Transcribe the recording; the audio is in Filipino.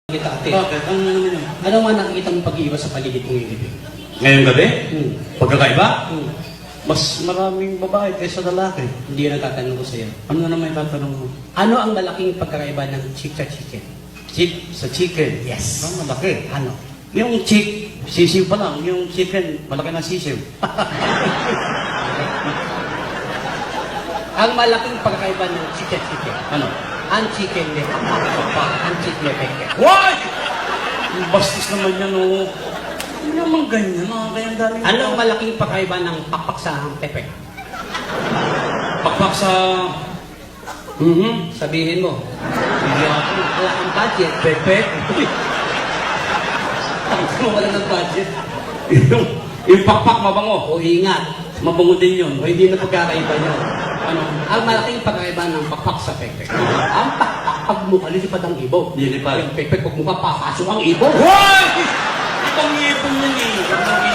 Kita ate. Bakit? Ano naman yun? Ano nga nakikita mong pag-iiba sa paligid mong ibig? Ngayong gabi? Hmm. Pagkakaiba? Hmm. Mas maraming babae kaysa lalaki. Hindi yun ang tatanong ko sa'yo. Ano na naman yung tatanong mo? Ano ang malaking pagkakaiba ng chick sa chicken? Chick sa chicken. Yes. Ang malaki. Ano? Yung chick, sisiw pa lang. Yung chicken, malaki na sisiw. Ang malaking pagkakaiba ng chick sa chicken. Ano? Ang chicken may ang chick may peke. Why? Yung bastos naman yan, oh. Hindi naman ganyan, kaya dami. Ano ang malaking pagkakaiba ng pakpak sa pepe? Pakpak sa... Sabihin mo. Hindi ako. Wala kang budget. Pepe. Wala ng budget. yung pakpak mabango. O ingat. Mabango din yun. O hindi na pagkakaiba yun. Ano? Ang malaking pagkakaiba ng pakpak sa pepe. Ang pakpak pag mukha, lilipad ang ibo. Lilipad. Yung pepe pag mukha, papasok ang ibo. Why? Ibang ipon yun eh.